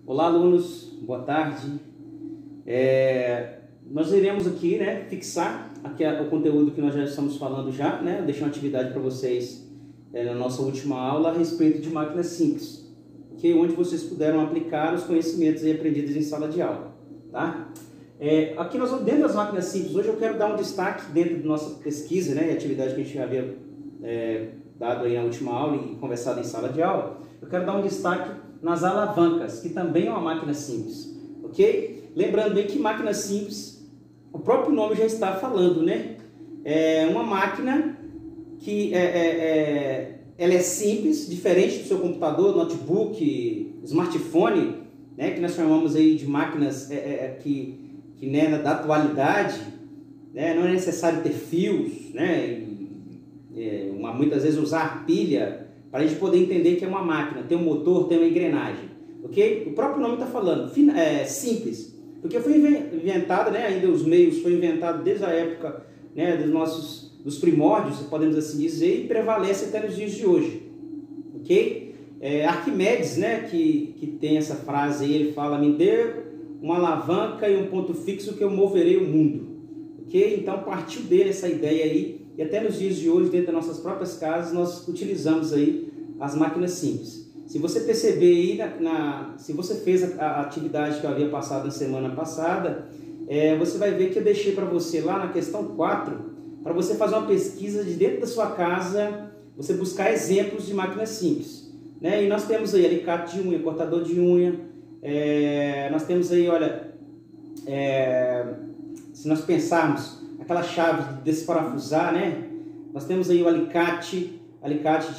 Olá, alunos, boa tarde. Nós iremos aqui, fixar aqui o conteúdo que nós já estamos falando já, Eu deixei uma atividade para vocês na nossa última aula a respeito de máquinas simples, onde vocês puderam aplicar os conhecimentos aí aprendidos em sala de aula, tá? Aqui nós vamos dentro das máquinas simples. Hoje eu quero dar um destaque dentro da nossa pesquisa, e atividade que a gente já havia dado aí na última aula e conversado em sala de aula. Eu quero dar um destaque nas alavancas, que também é uma máquina simples, ok? Lembrando bem que máquina simples, o próprio nome já está falando, É uma máquina que ela é simples, diferente do seu computador, notebook, smartphone, que nós chamamos aí de máquinas da atualidade, não é necessário ter fios, muitas vezes usar pilha, para a gente poder entender que é uma máquina, tem um motor, tem uma engrenagem, ok? O próprio nome está falando, simples, porque foi inventado, ainda os meios, foi inventado desde a época, dos primórdios, podemos assim dizer, e prevalece até nos dias de hoje, ok? Arquimedes, que tem essa frase aí, ele fala: me dê uma alavanca e um ponto fixo que eu moverei o mundo, ok? Então partiu dele essa ideia aí. E até nos dias de hoje, dentro das nossas próprias casas, nós utilizamos aí as máquinas simples. Se você perceber aí, se você fez a atividade que eu havia passado na semana passada, você vai ver que eu deixei para você lá na questão 4, para você fazer uma pesquisa de dentro da sua casa, você buscar exemplos de máquinas simples. E nós temos aí alicate de unha, cortador de unha, nós temos aí, olha, se nós pensarmos, aquela chave de desparafusar, Nós temos aí o alicate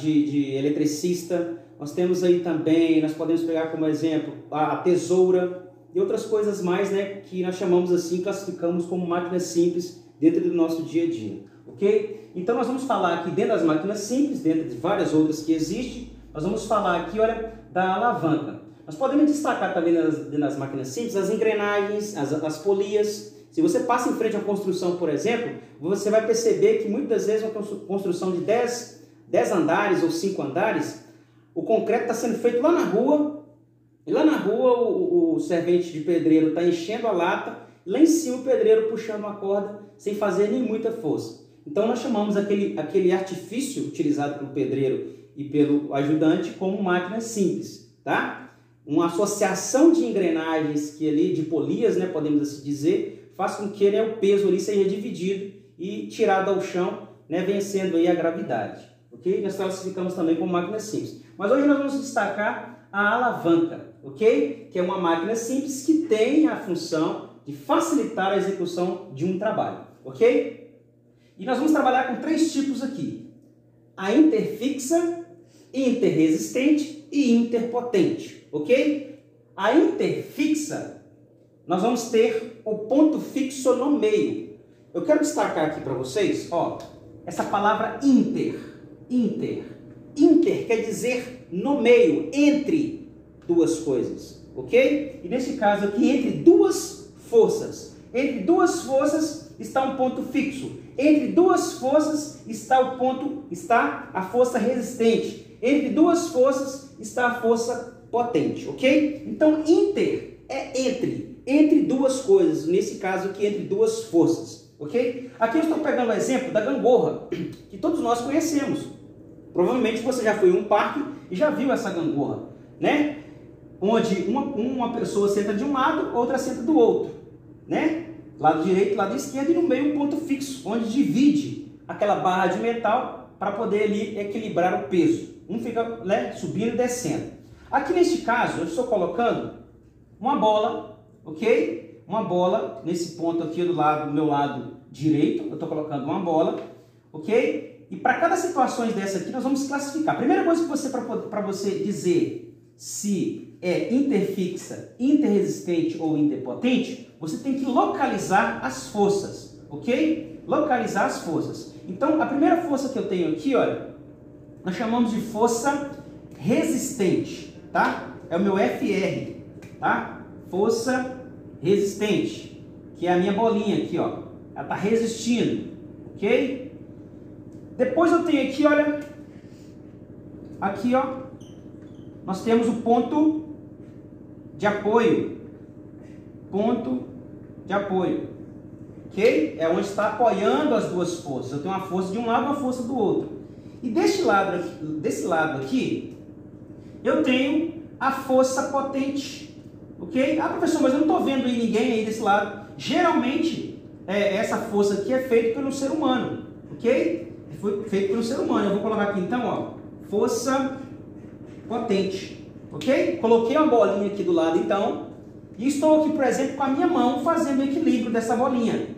de eletricista. Nós temos aí também, nós podemos pegar como exemplo a tesoura e outras coisas mais, que nós chamamos assim, classificamos como máquinas simples dentro do nosso dia a dia, ok? Então nós vamos falar aqui dentro das máquinas simples, dentro de várias outras que existem, nós vamos falar aqui, olha, da alavanca. Nós podemos destacar também nas máquinas simples as engrenagens, as polias. Se você passa em frente à construção, por exemplo, você vai perceber que muitas vezes uma construção de 10 andares ou 5 andares, o concreto está sendo feito lá na rua, e lá na rua o servente de pedreiro está enchendo a lata, lá em cima o pedreiro puxando uma corda sem fazer nem muita força. Então nós chamamos aquele artifício utilizado pelo pedreiro e pelo ajudante como máquina simples, tá? Uma associação de engrenagens de polias, podemos assim dizer, faz com que o peso ali seja dividido e tirado ao chão, vencendo aí a gravidade, ok? Nós classificamos também como máquina simples. Mas hoje nós vamos destacar a alavanca, ok? Que é uma máquina simples que tem a função de facilitar a execução de um trabalho, ok? E nós vamos trabalhar com 3 tipos aqui: a interfixa, interresistente e interpotente, ok? A interfixa, nós vamos ter o ponto fixo no meio. Eu quero destacar aqui para vocês, essa palavra inter. Inter quer dizer no meio, entre duas coisas, ok? E nesse caso aqui, entre duas forças. Entre duas forças está um ponto fixo. Entre duas forças está a força resistente. Entre duas forças está a força potente, ok? Então, inter é entre duas coisas, nesse caso aqui, entre duas forças, ok? Aqui eu estou pegando o exemplo da gangorra, que todos nós conhecemos. Provavelmente você já foi em um parque e já viu essa gangorra, Onde uma pessoa senta de um lado, outra senta do outro, Lado direito, lado esquerdo, e no meio um ponto fixo, onde divide aquela barra de metal para poder ali equilibrar o peso. Um fica subindo e descendo. Aqui neste caso, eu estou colocando uma bola, ok? Uma bola nesse ponto aqui do meu lado direito, eu estou colocando uma bola, ok? E para cada situação dessa aqui, nós vamos classificar. A primeira coisa que para você dizer se é interfixa, interresistente ou interpotente, você tem que localizar as forças, ok? Localizar as forças. Então, a primeira força que eu tenho aqui, olha, nós chamamos de força resistente, tá? É o meu FR, tá? Força resistente, que é a minha bolinha aqui, ela está resistindo, ok? Depois eu tenho aqui, olha, aqui, nós temos o ponto de apoio. Ponto de apoio. Ok? É onde está apoiando as duas forças. Eu tenho uma força de um lado e uma força do outro. E desse lado aqui, eu tenho a força potente. Ok? Ah, professor, mas eu não estou vendo aí ninguém aí desse lado. Geralmente, essa força aqui é feita pelo ser humano. Ok? Foi feito pelo ser humano. Eu vou colocar aqui então, ó, força potente. Ok? Coloquei uma bolinha aqui do lado então. E estou aqui, por exemplo, com a minha mão fazendo o equilíbrio dessa bolinha.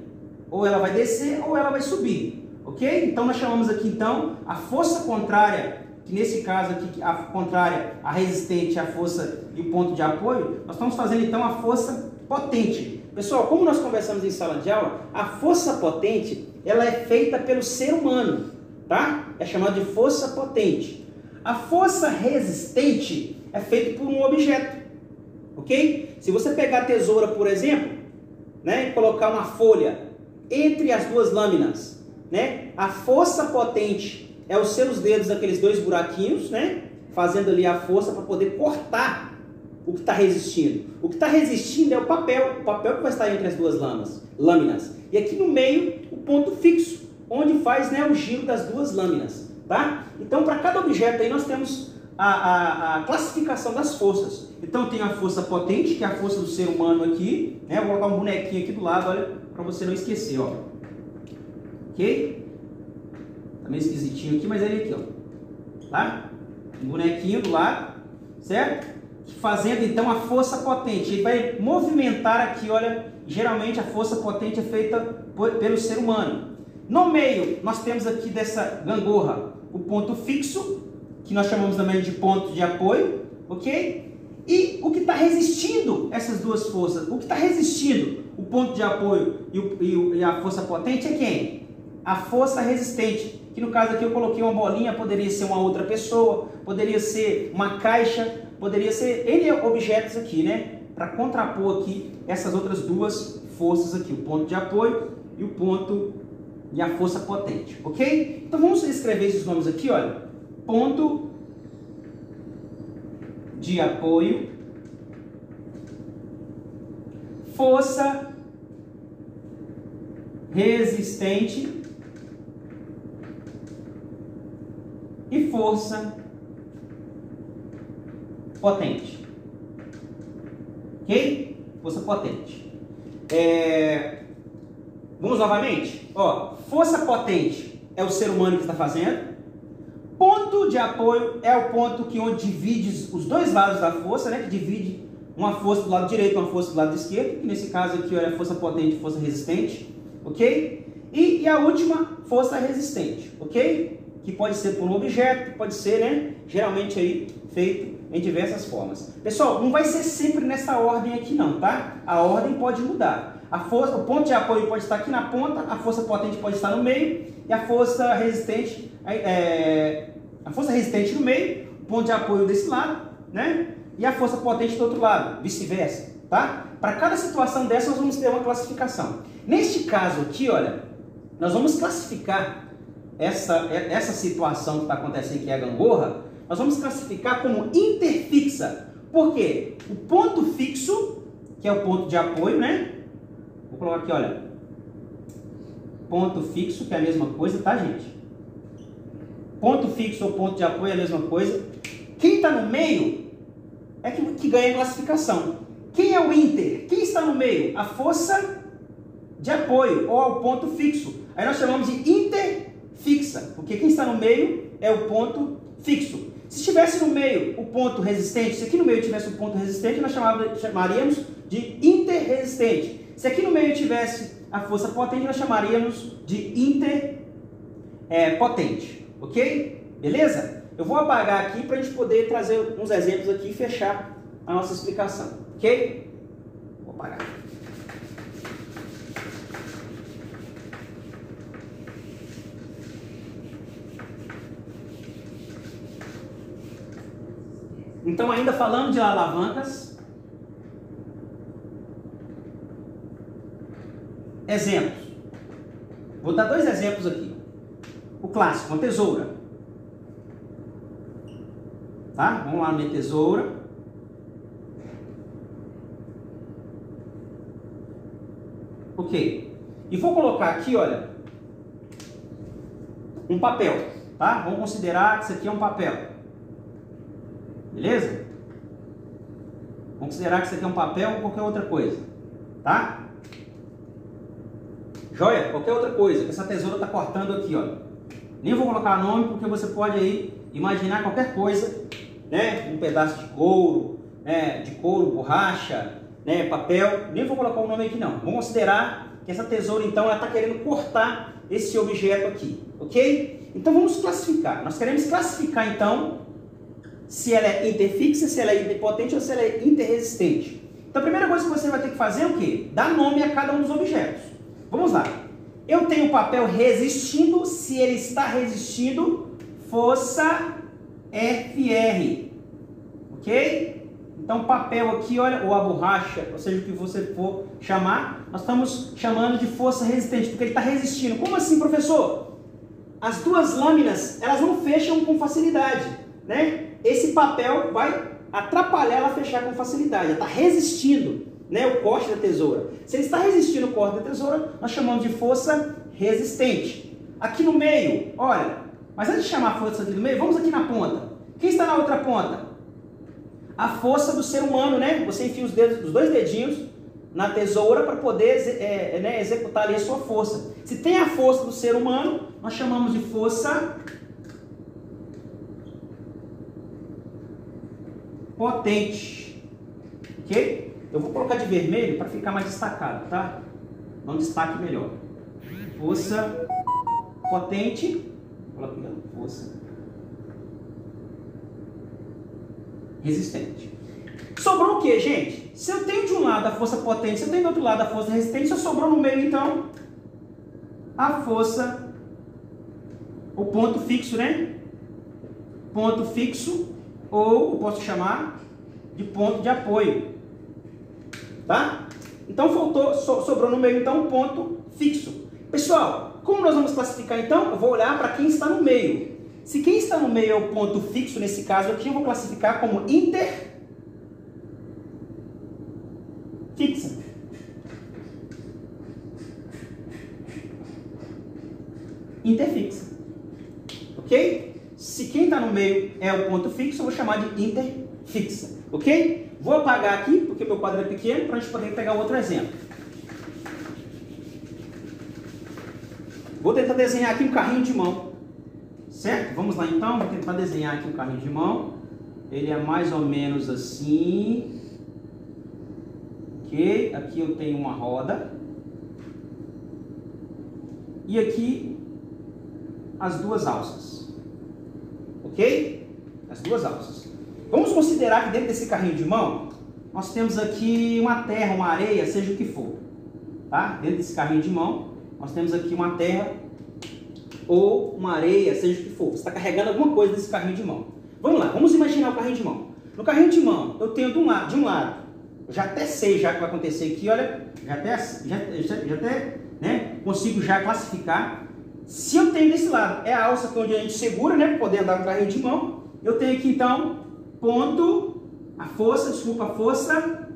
Ou ela vai descer ou ela vai subir. Ok? Então nós chamamos aqui então a força contrária, que nesse caso aqui, a contrária, a resistente, a força e o ponto de apoio, nós estamos fazendo então a força potente. Pessoal, como nós conversamos em sala de aula, a força potente, ela é feita pelo ser humano, tá? É chamada de força potente. A força resistente é feita por um objeto, ok? Se você pegar a tesoura, por exemplo, né, e colocar uma folha entre as duas lâminas, né, a força potente é os seus dedos, aqueles dois buraquinhos, né, fazendo ali a força para poder cortar o que está resistindo. O que está resistindo é o papel que vai estar entre as duas lâminas. E aqui no meio, o ponto fixo, onde faz, né, o giro das duas lâminas, tá? Então, para cada objeto aí, nós temos a classificação das forças. Então, eu tenho a força potente, que é a força do ser humano aqui, né? Eu vou colocar um bonequinho aqui do lado, olha, para você não esquecer, ó. Ok? Tá meio esquisitinho aqui, mas é ele aqui, ó. Tá? Um bonequinho do lado, certo? Fazendo então a força potente. Ele vai movimentar aqui, olha, geralmente a força potente é feita pelo ser humano. No meio, nós temos aqui dessa gangorra o ponto fixo, que nós chamamos também de ponto de apoio, ok? E o que está resistindo essas duas forças, o que está resistindo o ponto de apoio e a força potente é quem? A força resistente, que no caso aqui eu coloquei uma bolinha, poderia ser uma outra pessoa, poderia ser uma caixa, poderia ser N objetos aqui, né? Para contrapor aqui essas outras duas forças aqui, o ponto de apoio e o ponto e a força potente, ok? Então vamos escrever esses nomes aqui, olha. Ponto de apoio, força resistente e força potente. Ok? Força potente. Vamos novamente? Ó, força potente é o ser humano que está fazendo. Ponto de apoio é o ponto onde divide os dois lados da força, né? Que divide uma força do lado direito e uma força do lado esquerdo. Que nesse caso aqui, olha, força potente e força resistente. Ok? E a última, força resistente. Ok? Que pode ser por um objeto, pode ser, né? Geralmente aí feito em diversas formas. Pessoal, não vai ser sempre nessa ordem aqui não, tá? A ordem pode mudar. O ponto de apoio pode estar aqui na ponta, a força potente pode estar no meio e a força resistente no meio, o ponto de apoio desse lado, né? E a força potente do outro lado, vice-versa, tá? Para cada situação dessa nós vamos ter uma classificação. Neste caso aqui, olha, nós vamos classificar essa situação que está acontecendo, que é a gangorra, nós vamos classificar como interfixa. Por quê? O ponto fixo, que é o ponto de apoio, né? Vou colocar aqui, olha. Ponto fixo, que é a mesma coisa, tá, gente? Ponto fixo ou ponto de apoio é a mesma coisa. Quem está no meio é que ganha a classificação. Quem é o inter? Quem está no meio? A força de apoio ou o ponto fixo. Aí nós chamamos de interfixa, porque quem está no meio é o ponto fixo. Se estivesse no meio o ponto resistente, se aqui no meio tivesse o ponto resistente, nós chamaríamos de interresistente. Se aqui no meio tivesse a força potente, nós chamaríamos de interpotente. Ok? Beleza? Eu vou apagar aqui para a gente poder trazer uns exemplos aqui e fechar a nossa explicação. Ok? Vou apagar. Então, ainda falando de alavancas, exemplos. Vou dar dois exemplos aqui. O clássico, uma tesoura. Tá? Vamos lá na minha tesoura. Ok. E vou colocar aqui, olha, um papel, tá? Vamos considerar que isso aqui é um papel. Beleza? Vamos considerar que isso aqui é um papel ou qualquer outra coisa, tá? Joia? Qualquer outra coisa, que essa tesoura está cortando aqui, ó. Nem vou colocar nome, porque você pode aí imaginar qualquer coisa, né? Um pedaço de couro, né? De couro, borracha, né? Papel. Nem vou colocar o nome aqui não. Vamos considerar que essa tesoura, então, ela está querendo cortar esse objeto aqui, ok? Então vamos classificar. Nós queremos classificar, então, se ela é interfixa, se ela é interpotente ou se ela é interresistente. Então a primeira coisa que você vai ter que fazer é o quê? Dar nome a cada um dos objetos. Vamos lá. Eu tenho o papel resistindo, se ele está resistindo, força FR. Ok? Então papel aqui, olha, ou a borracha, ou seja, o que você for chamar, nós estamos chamando de força resistente, porque ele está resistindo. Como assim, professor? As duas lâminas, elas não fecham com facilidade, né? Esse papel vai atrapalhar ela a fechar com facilidade, ela está resistindo, né, o corte da tesoura. Se ele está resistindo o corte da tesoura, nós chamamos de força resistente. Aqui no meio, olha, mas antes de chamar a força aqui no meio, vamos aqui na ponta. Quem está na outra ponta? A força do ser humano, né? Você enfia os dedos, os dois dedinhos na tesoura para poder né, executar ali a sua força. Se tem a força do ser humano, nós chamamos de força potente. Ok? Eu vou colocar de vermelho para ficar mais destacado, tá? Dá um destaque melhor. Força potente. Coloca aqui, força resistente. Sobrou o que, gente? Se eu tenho de um lado a força potente, se eu tenho do outro lado a força resistente, só sobrou no meio, então, a força, o ponto fixo, né? Ponto fixo, ou eu posso chamar de ponto de apoio. Tá? Então sobrou no meio, então, um ponto fixo. Pessoal, como nós vamos classificar, então? Eu vou olhar para quem está no meio. Se quem está no meio é o ponto fixo, nesse caso aqui, eu vou classificar como interfixa. Interfixa. Ok? Se quem está no meio é o ponto fixo, eu vou chamar de interfixa. Ok? Vou apagar aqui, porque meu quadro é pequeno, para a gente poder pegar outro exemplo. Vou tentar desenhar aqui um carrinho de mão. Certo? Vamos lá então, vou tentar desenhar aqui um carrinho de mão. Ele é mais ou menos assim. Ok? Aqui eu tenho uma roda. E aqui as duas alças. Ok? As duas alças. Vamos considerar que dentro desse carrinho de mão, nós temos aqui uma terra, uma areia, seja o que for. Tá? Dentro desse carrinho de mão, nós temos aqui uma terra ou uma areia, seja o que for. Você está carregando alguma coisa nesse carrinho de mão. Vamos lá, vamos imaginar o carrinho de mão. No carrinho de mão, eu tenho de um lado, eu já até sei já o que vai acontecer aqui, olha, já até né, consigo já classificar. Se eu tenho desse lado, é a alça que é onde a gente segura, né, para poder andar no carrinho de mão. Eu tenho aqui então, ponto, a força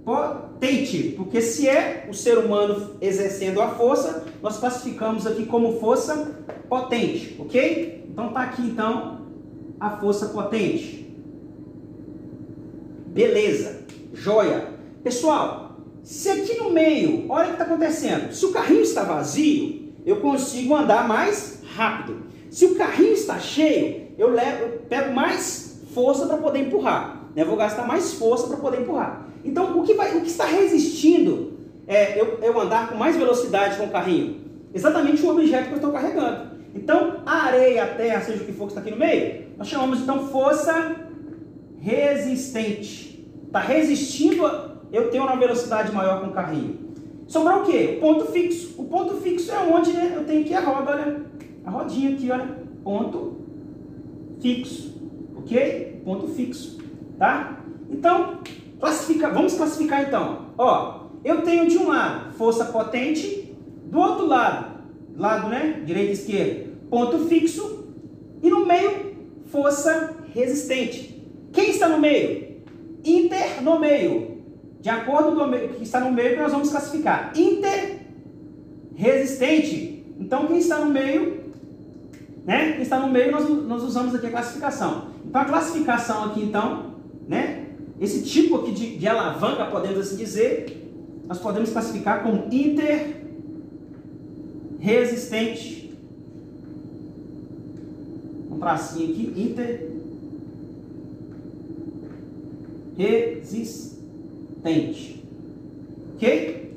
potente, porque se é o ser humano exercendo a força, nós classificamos aqui como força potente, ok? Então tá aqui então a força potente. Beleza, joia. Pessoal, se aqui no meio, olha o que está acontecendo, se o carrinho está vazio, eu consigo andar mais rápido. Se o carrinho está cheio, eu pego mais força para poder empurrar. Eu vou gastar mais força para poder empurrar. Então, o que está resistindo eu andar com mais velocidade com o carrinho? Exatamente o objeto que eu estou carregando. Então, a areia, a terra, seja o que for que está aqui no meio, nós chamamos então força resistente. Está resistindo, eu tenho uma velocidade maior com o carrinho. Sobrou o quê? O ponto fixo. O ponto fixo é onde, né, eu tenho aqui a roda, olha. A rodinha aqui, olha. Ponto fixo. Ok? Ponto fixo. Tá? Então, vamos classificar então. Ó, eu tenho de um lado força potente, do outro lado, né, direita e esquerda, ponto fixo, e no meio, força resistente. Quem está no meio? No meio. de acordo com o que está no meio, que nós vamos classificar. Interresistente. Então, quem está no meio, né? Quem está no meio, nós usamos aqui a classificação. Então, a classificação aqui, então, né? Esse tipo aqui de alavanca, podemos assim dizer, nós podemos classificar como interresistente. Um tracinho aqui, interresistente. Ok?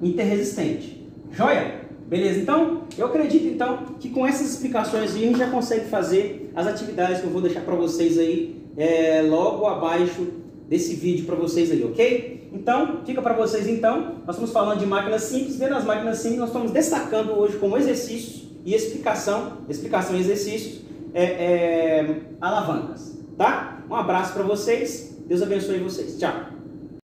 Interresistente. Joia? Beleza? Então, eu acredito então que com essas explicações aí a gente já consegue fazer as atividades que eu vou deixar para vocês aí logo abaixo desse vídeo para vocês aí, ok? Então, fica para vocês então. Nós estamos falando de máquinas simples. Dentro das máquinas simples, nós estamos destacando hoje como exercícios e explicação e exercícios, alavancas, tá? Um abraço para vocês. Deus abençoe vocês. Tchau.